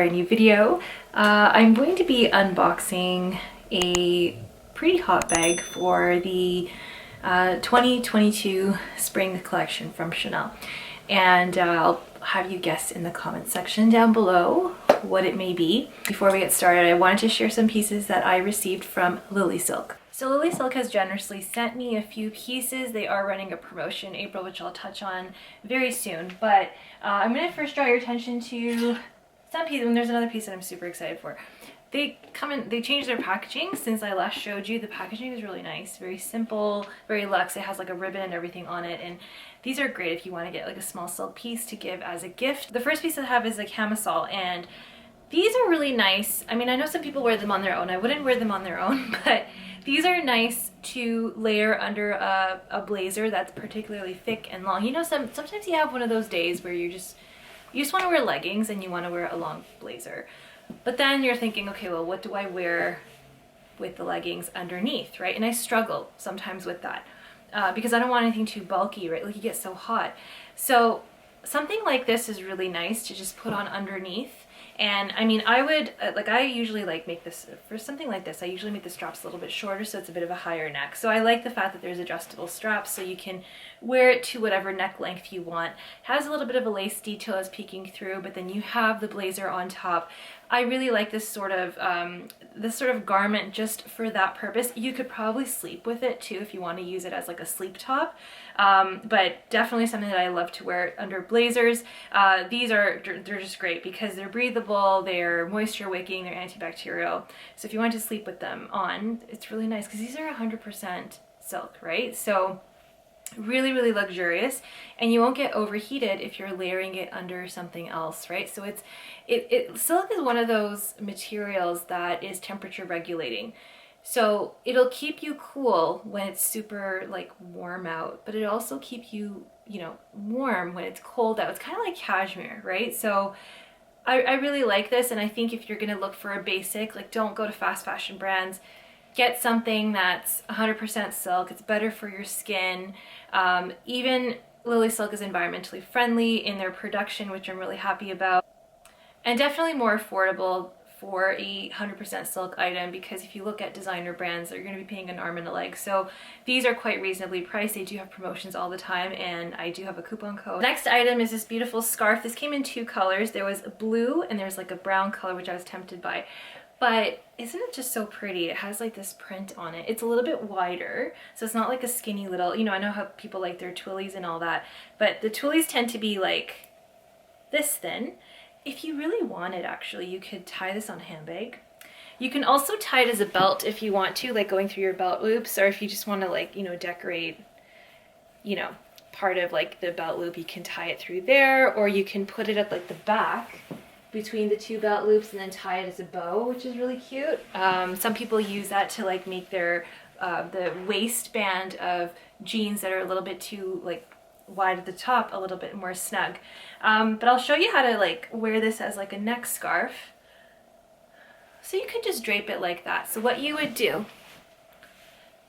a new video. I'm going to be unboxing a pretty hot bag for the 2022 spring collection from Chanel. And I'll have you guess in the comment section down below what it may be. Before we get started, I wanted to share some pieces that I received from Lilysilk. So Lilysilk has generously sent me a few pieces. They are running a promotion in April, which I'll touch on very soon. But I'm going to first draw your attention to some pieces, and there's another piece that I'm super excited for. They changed their packaging since I last showed you. The packaging is really nice, very simple, very luxe. It has like a ribbon and everything on it, and these are great if you want to get like a small silk piece to give as a gift. The first piece I have is a camisole, and these are really nice. I mean, I know some people wear them on their own. I wouldn't wear them on their own, but these are nice to layer under a blazer that's particularly thick and long. You know, sometimes you have one of those days where you just want to wear leggings and you want to wear a long blazer. But then you're thinking, okay, well, what do I wear with the leggings underneath, right? And I struggle sometimes with that because I don't want anything too bulky, right? Like you get so hot. So something like this is really nice to just put on underneath. And I mean, I would, I usually make this, for something like this, I usually make the straps a little bit shorter so it's a bit of a higher neck. So I like the fact that there's adjustable straps so you can wear it to whatever neck length you want. It has a little bit of a lace detail that's peeking through, but then you have the blazer on top. I really like this sort of garment just for that purpose. You could probably sleep with it too if you want to use it as like a sleep top. But definitely something that I love to wear under blazers. They're just great because they're breathable, they're moisture wicking, they're antibacterial. So if you want to sleep with them on, it's really nice because these are 100% silk, right? So really, really luxurious, and you won't get overheated if you're layering it under something else, right? So silk is one of those materials that is temperature regulating. So it'll keep you cool when it's super warm out, but it also keep you, warm when it's cold out. It's kind of like cashmere, right? So I really like this, and I think if you're gonna look for a basic, don't go to fast fashion brands. Get something that's 100% silk. It's better for your skin. Even Lilysilk is environmentally friendly in their production, which I'm really happy about. And definitely more affordable for a 100% silk item, because if you look at designer brands, they're going to be paying an arm and a leg. So these are quite reasonably priced. They do have promotions all the time, and I do have a coupon code. Next item is this beautiful scarf. This came in two colors. There was a blue and there's like a brown color, which I was tempted by. But isn't it just so pretty? It has like this print on it. It's a little bit wider, so it's not like a skinny little, I know how people like their twillies and all that, but the twillies tend to be like this thin. If you really wanted, actually, you could tie this on a handbag. You can also tie it as a belt if you want to, like going through your belt loops, or if you just want to decorate, part of the belt loop, you can tie it through there, or you can put it at the back between the two belt loops and then tie it as a bow, which is really cute. Some people use that to make their the waistband of jeans that are a little bit too wide at the top, a little bit more snug. But I'll show you how to wear this as a neck scarf. So you could just drape it like that. So what you would do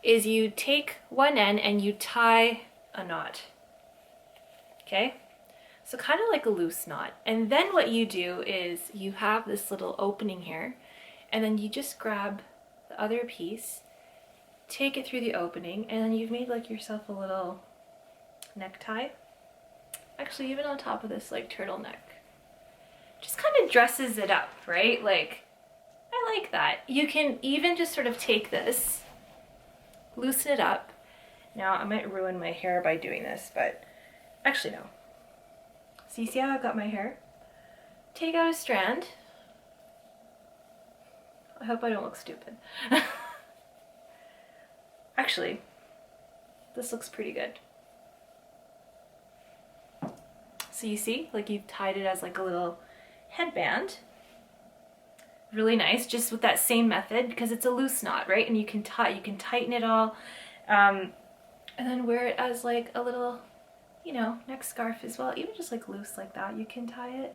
is you take one end and you tie a knot. Okay? So kind of like a loose knot. And then what you do is you have this little opening here, and then you just grab the other piece, take it through the opening, and then you've made yourself a little necktie. Actually, even on top of this turtleneck. Just kind of dresses it up, right? I like that. You can even just sort of take this, loosen it up. Now, I might ruin my hair by doing this, but actually no. So you see how I've got my hair? Take out a strand. I hope I don't look stupid. Actually, this looks pretty good. So you see, you've tied it as a little headband. Really nice, just with that same method, because it's a loose knot, right? And you can tighten it all, and then wear it as a little, neck scarf as well. Even just loose like that, you can tie it.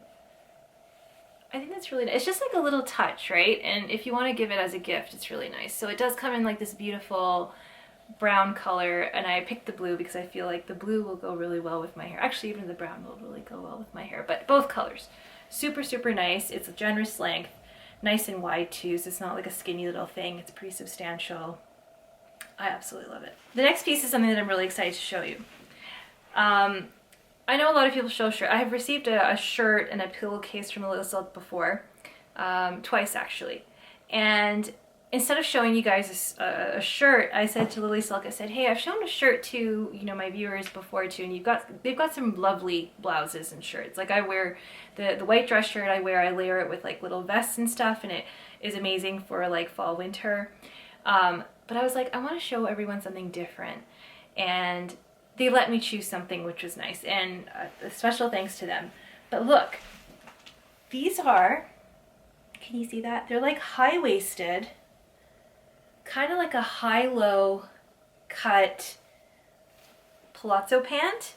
I think that's really nice. It's just a little touch, right? And if you want to give it as a gift, it's really nice. So it does come in this beautiful brown color, and I picked the blue because I feel like the blue will go really well with my hair. Actually, even the brown will really go well with my hair, but both colors Super, super nice. It's a generous length, nice and wide too, so it's not like a skinny little thing. It's pretty substantial. I absolutely love it. The next piece is something that I'm really excited to show you. I know a lot of people show shirt. I have received a shirt and a pillowcase from Lilysilk before, twice actually. And instead of showing you guys a shirt, I said to Lilysilk, I said, hey, I've shown a shirt to, you know, my viewers before too, and they've got some lovely blouses and shirts. Like I wear the white dress shirt I layer it with like little vests and stuff, and it is amazing for like fall, winter. But I was like, I want to show everyone something different. And they let me choose something, which was nice, and a special thanks to them. But look, these are, can you see that? They're like high-waisted, kind of like a high-low cut palazzo pant,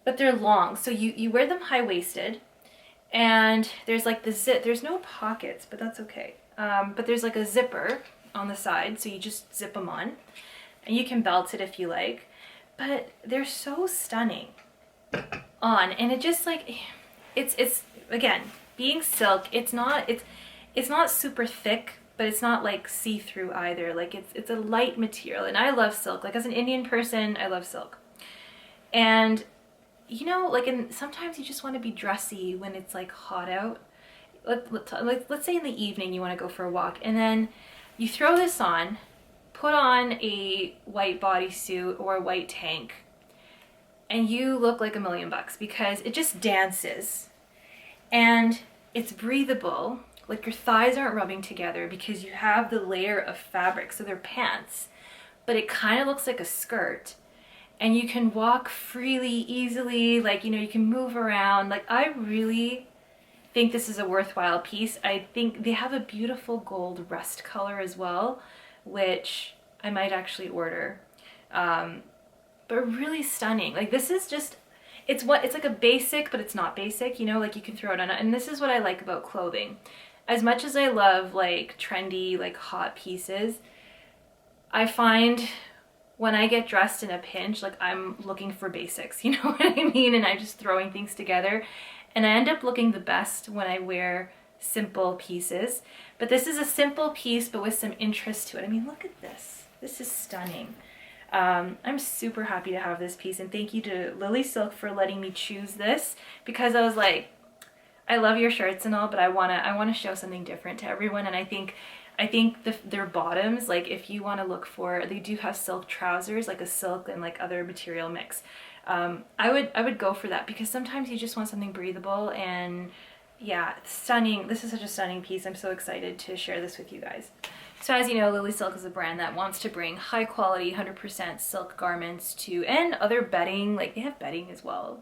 but they're long. So you wear them high-waisted, and there's like the zip, there's no pockets, but that's okay. But there's like a zipper on the side, so you just zip them on, and you can belt it if you like. But they're so stunning on, and it just like, it's again, being silk, it's not super thick, but it's not like see-through either. Like it's a light material, and I love silk. Like as an Indian person, I love silk. And you know, like sometimes you just want to be dressy when it's like hot out. Let's say in the evening you want to go for a walk, and then you throw this on, put on a white bodysuit or a white tank, and you look like $1,000,000 because it just dances, and it's breathable. Like your thighs aren't rubbing together because you have the layer of fabric, so they're pants, but it kind of looks like a skirt, and you can walk freely, easily, like, you know, you can move around. Like I really think this is a worthwhile piece. I think they have a beautiful gold rust color as well, which I might actually order. But really stunning. Like this is just, it's like a basic, but it's not basic, you know, like you can throw it on. And this is what I like about clothing. As much as I love like trendy, like hot pieces, I find when I get dressed in a pinch, like I'm looking for basics, you know what I mean? And I'm just throwing things together. And I end up looking the best when I wear simple pieces. But this is a simple piece, but with some interest to it. I mean, look at this. This is stunning. I'm super happy to have this piece, and thank you to Lilysilk for letting me choose this, because I was like, I love your shirts and all, but I wanna show something different to everyone. And I think their bottoms, like if you want to look for, they do have silk trousers, like a silk and like other material mix. I would go for that, because sometimes you just want something breathable. And yeah, stunning. This is such a stunning piece. I'm so excited to share this with you guys. So as you know, Lilysilk is a brand that wants to bring high quality, 100% silk garments to, and other bedding, like they have bedding as well.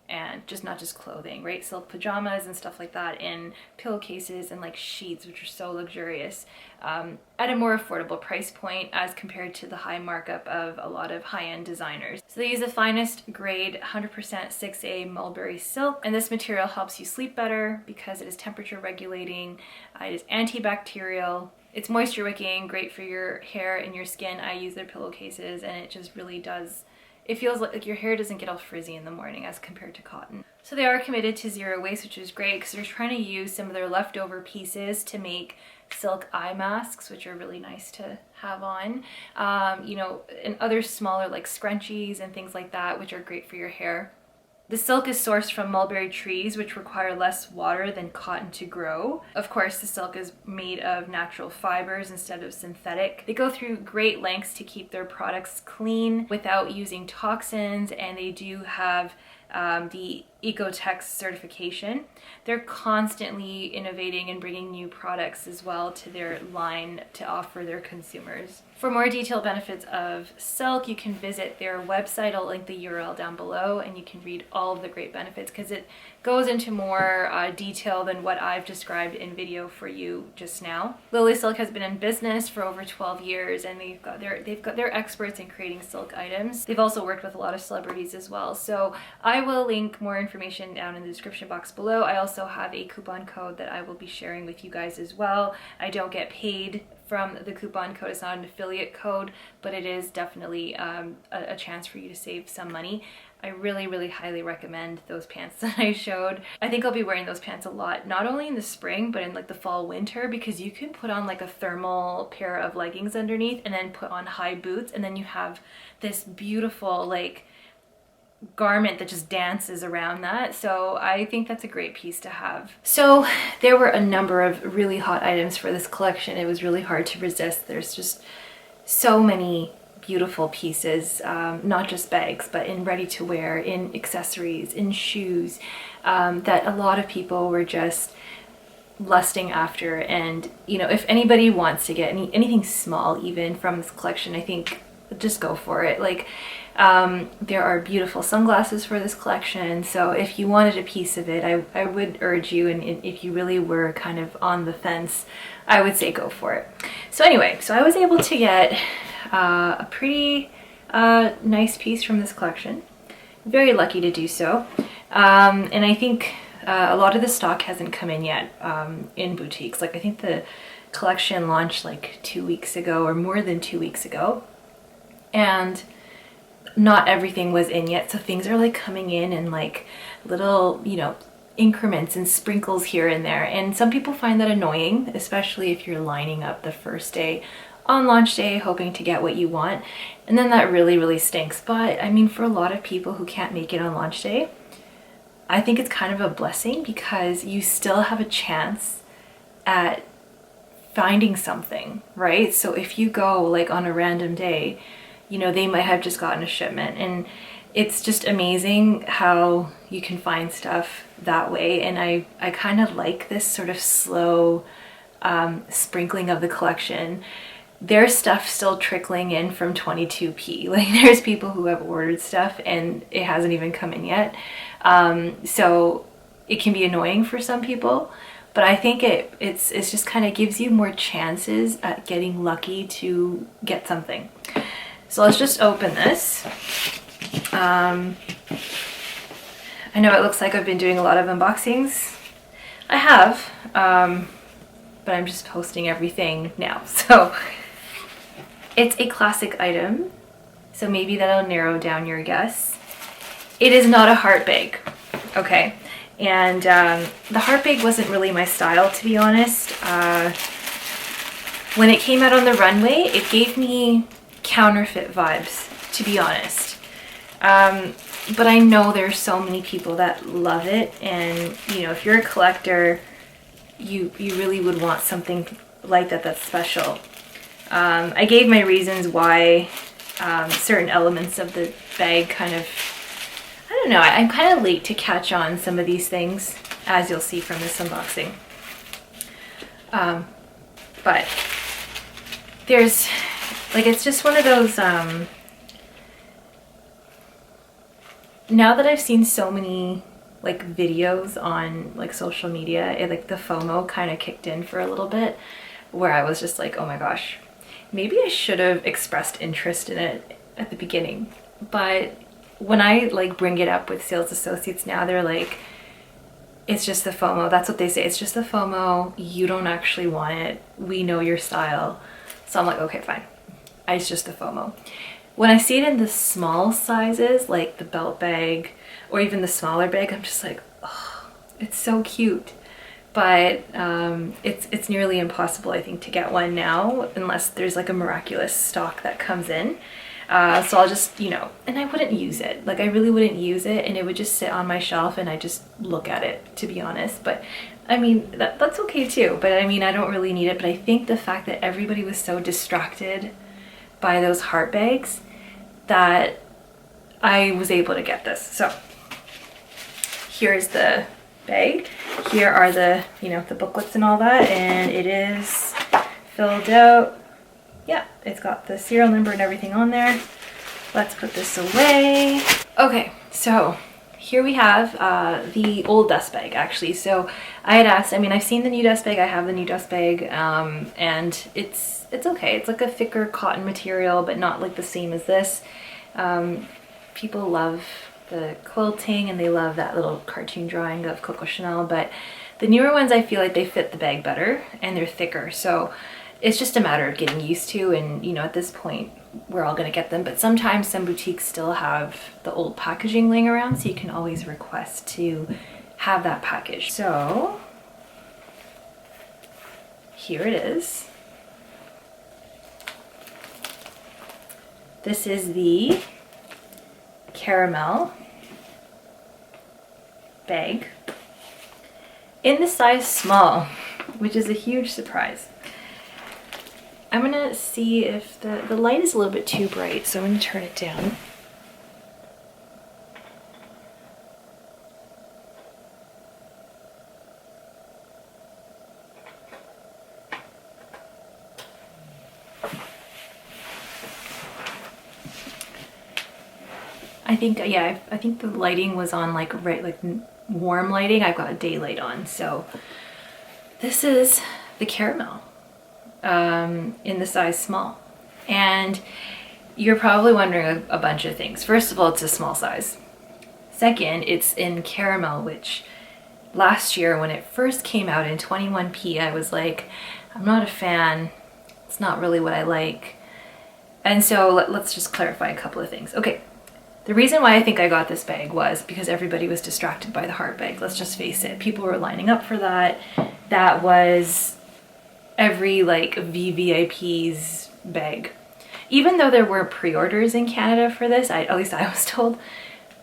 And just not just clothing, right? Silk pajamas and stuff like that, and pillowcases and like sheets, which are so luxurious, at a more affordable price point as compared to the high markup of a lot of high-end designers. So they use the finest grade 100% 6A mulberry silk, and this material helps you sleep better because it is temperature regulating, it is antibacterial, it's moisture wicking, great for your hair and your skin. I use their pillowcases, and it just really does, it feels like your hair doesn't get all frizzy in the morning as compared to cotton. So they are committed to zero waste, which is great, because they're trying to use some of their leftover pieces to make silk eye masks, which are really nice to have on. You know, and other smaller like scrunchies and things like that, which are great for your hair. The silk is sourced from mulberry trees, which require less water than cotton to grow. Of course, the silk is made of natural fibers instead of synthetic. They go through great lengths to keep their products clean without using toxins, and they do have the Ecotex certification. They're constantly innovating and bringing new products as well to their line to offer their consumers. For more detailed benefits of silk, you can visit their website. I'll link the URL down below, and you can read all of the great benefits, because it goes into more detail than what I've described in video for you just now. Lilysilk has been in business for over 12 years, and they're experts in creating silk items. They've also worked with a lot of celebrities as well. So I will link more information down in the description box below. I also have a coupon code that I will be sharing with you guys as well. I don't get paid from the coupon code. It's not an affiliate code, but it is definitely a chance for you to save some money. I really, really highly recommend those pants that I showed. I think I'll be wearing those pants a lot, not only in the spring, but in like the fall, winter, because you can put on like a thermal pair of leggings underneath and then put on high boots, and then you have this beautiful like garment that just dances around that. So I think that's a great piece to have. So there were a number of really hot items for this collection. It was really hard to resist. There's just so many beautiful pieces, not just bags, but in ready to wear, in accessories, in shoes, that a lot of people were just lusting after. And you know, if anybody wants to get anything small even from this collection, I think just go for it. Like there are beautiful sunglasses for this collection, so if you wanted a piece of it, I would urge you, and if you really were kind of on the fence, I would say go for it. So anyway, so I was able to get a pretty nice piece from this collection. Very lucky to do so. And I think a lot of the stock hasn't come in yet in boutiques. Like I think the collection launched like 2 weeks ago, or more than 2 weeks ago, and not everything was in yet, so things are like coming in like little, you know, increments and sprinkles here and there. And some people find that annoying, especially if you're lining up the first day on launch day hoping to get what you want, and then that really, really stinks. But I mean, for a lot of people who can't make it on launch day, I think it's kind of a blessing, because you still have a chance at finding something, right? So if you go like on a random day, you know, they might have just gotten a shipment, and it's just amazing how you can find stuff that way. And I kind of like this sort of slow sprinkling of the collection. There's stuff still trickling in from 22p. Like there's people who have ordered stuff and it hasn't even come in yet. So it can be annoying for some people, but I think it's just kind of gives you more chances at getting lucky to get something. So let's just open this. I know it looks like I've been doing a lot of unboxings. I have, but I'm just posting everything now. So it's a classic item, so maybe that'll narrow down your guess. It is not a heart bag, okay? And the heart bag wasn't really my style, to be honest. When it came out on the runway, it gave me counterfeit vibes, to be honest. But I know there's so many people that love it, and you know, if you're a collector, you really would want something like that that's special. I gave my reasons why certain elements of the bag kind of, I don't know, I'm kind of late to catch on some of these things, as you'll see from this unboxing. But there's, like, it's just one of those, now that I've seen so many like videos on like social media, it, like the FOMO kind of kicked in for a little bit, where I was just like, oh my gosh, maybe I should have expressed interest in it at the beginning. But when I like bring it up with sales associates now, they're like, it's just the FOMO. That's what they say. It's just the FOMO. You don't actually want it. We know your style. So I'm like, okay, fine. It's just the FOMO. When I see it in the small sizes, like the belt bag or even the smaller bag, I'm just like, oh, it's so cute. But it's nearly impossible, I think, to get one now unless there's like a miraculous stock that comes in. So I'll just, you know, and I wouldn't use it. Like I really wouldn't use it, and it would just sit on my shelf and I just look at it, to be honest. But I mean, that's okay too. But I mean, I don't really need it. But I think the fact that everybody was so distracted by those heart bags that I was able to get this. So here's the bag. Here are the, you know, the booklets and all that, and it is filled out. Yeah, it's got the serial number and everything on there. Let's put this away. Okay, so here we have the old dust bag, actually. So I had asked, I mean, I've seen the new dust bag, I have the new dust bag, and it's okay. It's like a thicker cotton material, but not like the same as this. People love the quilting and they love that little cartoon drawing of Coco Chanel, but the newer ones, I feel like they fit the bag better and they're thicker. So it's just a matter of getting used to, and you know, at this point we're all going to get them, but sometimes some boutiques still have the old packaging laying around, so you can always request to have that package. So here it is. This is the caramel bag in the size small, which is a huge surprise. I'm gonna see if the light is a little bit too bright, so I'm gonna turn it down. I think, yeah, I think the lighting was on like warm lighting. I've got daylight on. So this is the caramel in the size small. And you're probably wondering a bunch of things. First of all, it's a small size. Second, it's in caramel, which last year when it first came out in 21p, I was like, I'm not a fan. It's not really what I like. And so let's just clarify a couple of things. Okay. The reason why I think I got this bag was because everybody was distracted by the heart bag. Let's just face it. People were lining up for that. That was every like VVIP's bag. Even though there were pre-orders in Canada for this, at least I was told,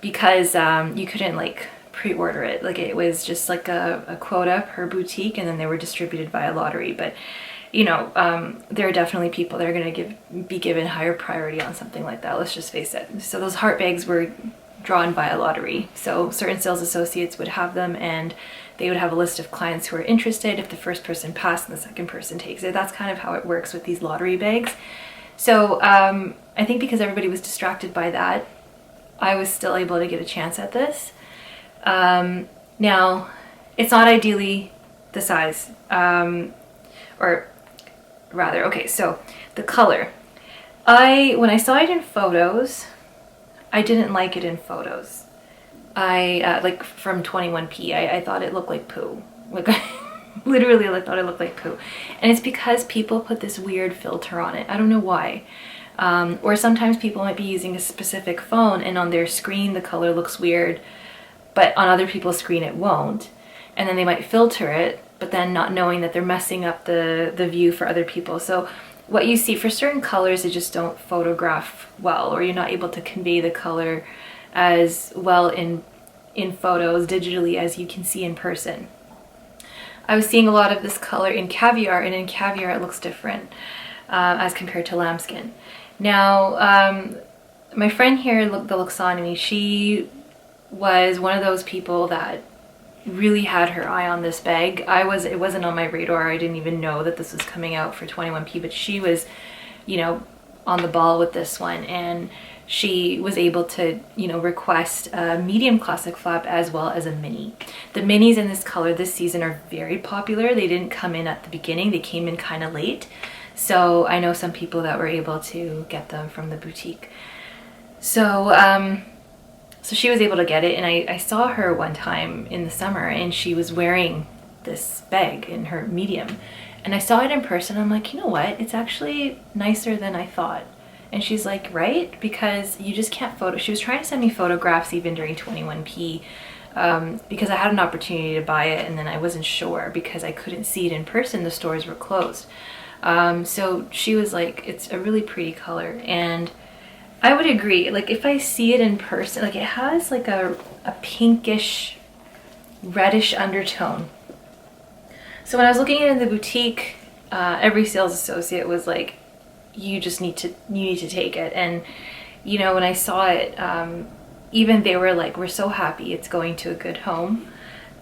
because you couldn't like pre-order it. Like it was just like a quota per boutique, and then they were distributed via lottery. But you know, there are definitely people that are going to be given higher priority on something like that. Let's just face it. So those heart bags were drawn by a lottery. So certain sales associates would have them, and they would have a list of clients who are interested. If the first person passed and the second person takes it, that's kind of how it works with these lottery bags. So I think because everybody was distracted by that, I was still able to get a chance at this. Now, it's not ideally the size, or rather, okay, so the color. When I saw it in photos, I didn't like it in photos. Like from 21p, I thought it looked like poo. Like, literally I thought it looked like poo. And it's because people put this weird filter on it. I don't know why. Or sometimes people might be using a specific phone and on their screen the color looks weird, but on other people's screen it won't. And then they might filter it, but then not knowing that they're messing up the view for other people. So what you see for certain colors, they just don't photograph well, or you're not able to convey the color as well in photos digitally as you can see in person. I was seeing a lot of this color in caviar, and in caviar it looks different as compared to lambskin. Now, my friend here that looks on me, she was one of those people that really had her eye on this bag. It wasn't on my radar. I didn't even know that this was coming out for 21p, but she was, you know, on the ball with this one, and she was able to, you know, request a medium classic flap as well as a mini. The minis in this color this season are very popular. They didn't come in at the beginning. They came in kind of late. So I know some people that were able to get them from the boutique. So, so she was able to get it, and I saw her one time in the summer, and she was wearing this bag in her medium. And I saw it in person. I'm like, you know what? It's actually nicer than I thought. And she's like, right? Because you just can't photo. She was trying to send me photographs even during 21p because I had an opportunity to buy it, and then I wasn't sure because I couldn't see it in person. The stores were closed. So she was like, it's a really pretty color. And I would agree. Like if I see it in person, like it has like a pinkish, reddish undertone. So when I was looking at it in the boutique, every sales associate was like, you need to take it. And you know, when I saw it, even they were like, we're so happy it's going to a good home.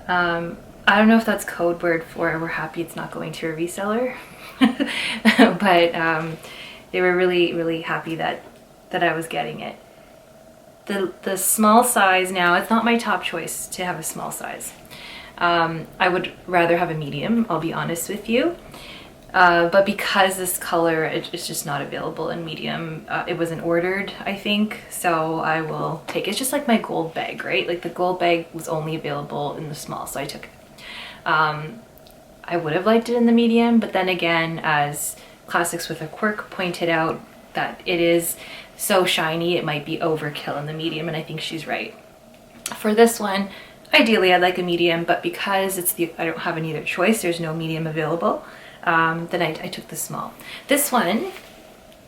I don't know if that's code word for we're happy it's not going to a reseller. But they were really, really happy that I was getting it. The small size, now it's not my top choice to have a small size. I would rather have a medium, I'll be honest with you. But because this color, it's just not available in medium, it wasn't ordered, I think, so I will take it. It's just like my gold bag, right? Like the gold bag was only available in the small, so I took it. I would have liked it in the medium, but then again, as Classics with a Quirk pointed out that it is so shiny it might be overkill in the medium, and I think she's right. For this one, ideally I'd like a medium, but because I don't have any other choice, there's no medium available, then I took the small. This one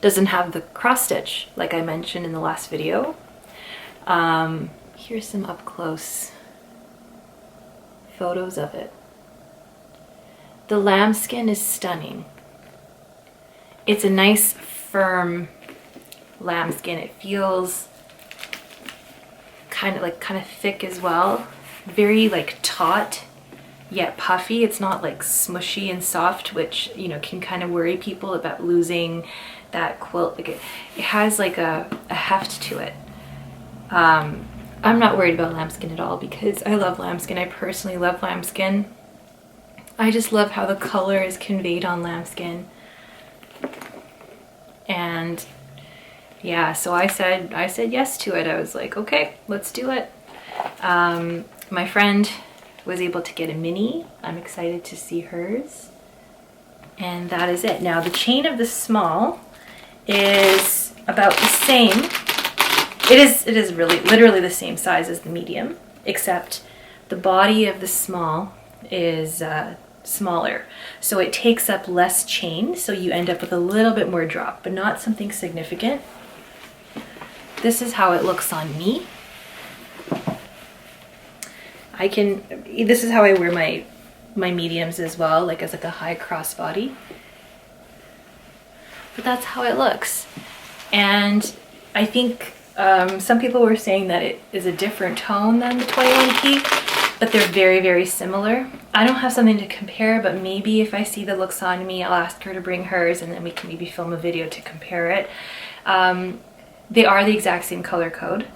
doesn't have the cross stitch like I mentioned in the last video. Here's some up close photos of it. The lambskin is stunning. It's a nice firm lambskin. It feels kind of thick as well. Very like taut yet puffy. It's not like smushy and soft, which, you know, can kind of worry people about losing that quilt. Like it has like a heft to it. I'm not worried about lambskin at all because I love lambskin. I personally love lambskin. I just love how the color is conveyed on lambskin. And yeah, so I said yes to it. I was like, okay, let's do it. My friend was able to get a mini. I'm excited to see hers. And that is it. Now the chain of the small is about the same. It is really literally the same size as the medium, except the body of the small is smaller. So it takes up less chain, so you end up with a little bit more drop, but not something significant. This is how it looks on me. This is how I wear my mediums as well, like as like a high crossbody. But that's how it looks. And I think some people were saying that it is a different tone than the 21P, but they're very, very similar. I don't have something to compare, but maybe if I see the looks on me, I'll ask her to bring hers and then we can maybe film a video to compare it. They are the exact same color code.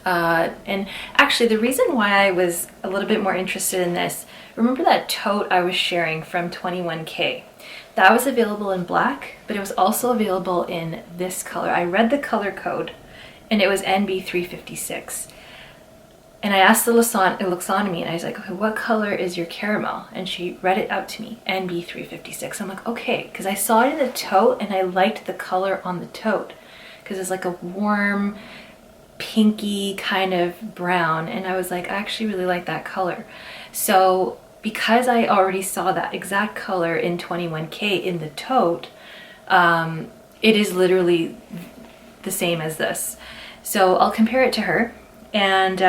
And actually the reason why I was a little bit more interested in this, remember that tote I was sharing from 21K? That was available in black, but it was also available in this color. I read the color code and it was NB356. And I asked the Luxonomy and I was like, okay, what color is your caramel? And she read it out to me, NB356. I'm like, okay, because I saw it in the tote and I liked the color on the tote because it's like a warm, pinky kind of brown. And I was like, I actually really like that color. So because I already saw that exact color in 21K in the tote, it is literally the same as this. So I'll compare it to her. And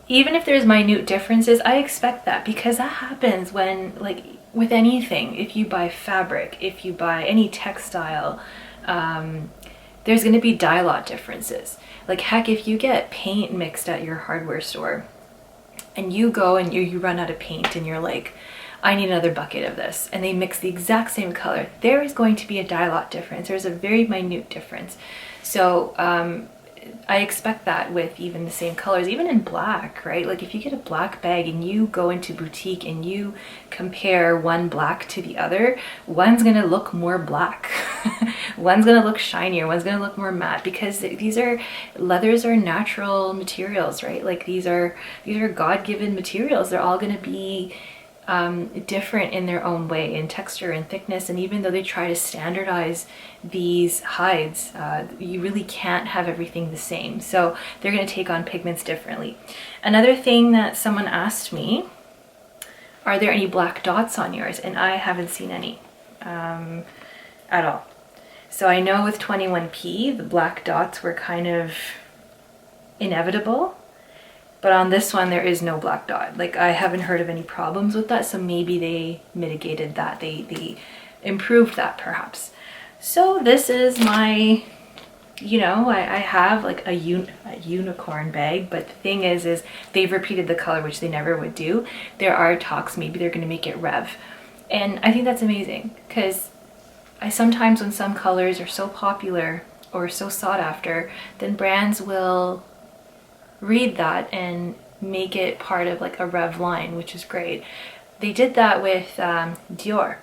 even if there's minute differences, I expect that because that happens when, like with anything, if you buy fabric, if you buy any textile, there's going to be dye lot differences. Like heck, if you get paint mixed at your hardware store and you go and you run out of paint and you're like, I need another bucket of this, and they mix the exact same color, there is going to be a dye lot difference. There's a very minute difference. So I expect that with even the same colors, even in black, right? Like if you get a black bag and you go into boutique and you compare one black to the other, one's gonna look more black. One's gonna look shinier, one's gonna look more matte, because leathers are natural materials, right? Like these are God-given materials. They're all gonna be different in their own way in texture and thickness, and even though they try to standardize these hides, you really can't have everything the same. So they're going to take on pigments differently. Another thing that someone asked me, are there any black dots on yours? And I haven't seen any at all. So I know with 21P the black dots were kind of inevitable. But on this one, there is no black dot. Like I haven't heard of any problems with that, so maybe they mitigated that. They improved that perhaps. So this is my, you know, I have like a unicorn bag, but the thing is they've repeated the color, which they never would do. There are talks, maybe they're gonna make it Rev. And I think that's amazing, because I sometimes, when some colors are so popular or so sought after, then brands will read that and make it part of like a Rev line, which is great. They did that with Dior.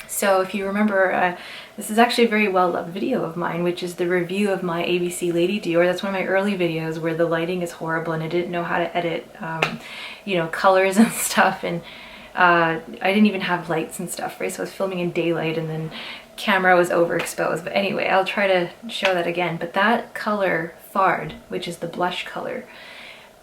So if you remember, this is actually a very well-loved video of mine, which is the review of my ABC Lady Dior. That's one of my early videos where the lighting is horrible and I didn't know how to edit, you know, colors and stuff. And I didn't even have lights and stuff, right? So I was filming in daylight and then camera was overexposed. But anyway, I'll try to show that again. But that color, Fard, which is the blush color,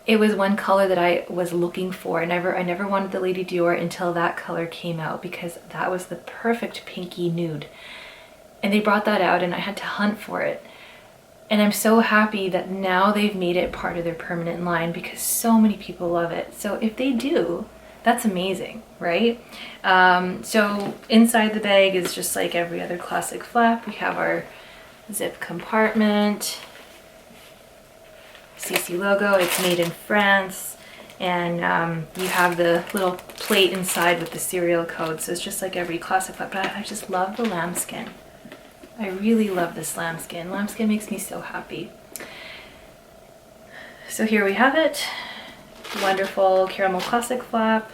it was one color that I was looking for. I never wanted the Lady Dior until that color came out, because that was the perfect pinky nude. And they brought that out and I had to hunt for it. And I'm so happy that now they've made it part of their permanent line, because so many people love it. So if they do, that's amazing, right? So inside the bag is just like every other classic flap. We have our zip compartment, CC logo, it's made in France, and you have the little plate inside with the serial code. So it's just like every classic flap, but I just love the lambskin. I really love this lambskin. Lambskin makes me so happy. So here we have it. Wonderful caramel classic flap.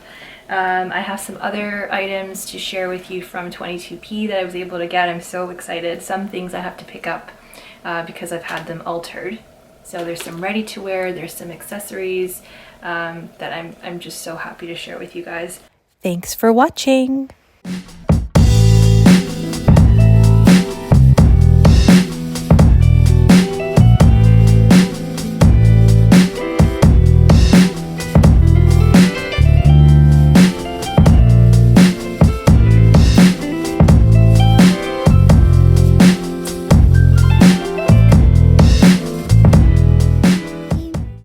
I have some other items to share with you from 22P that I was able to get. I'm so excited. Some things I have to pick up because I've had them altered. So there's some ready to wear, there's some accessories that I'm just so happy to share with you guys. Thanks for watching.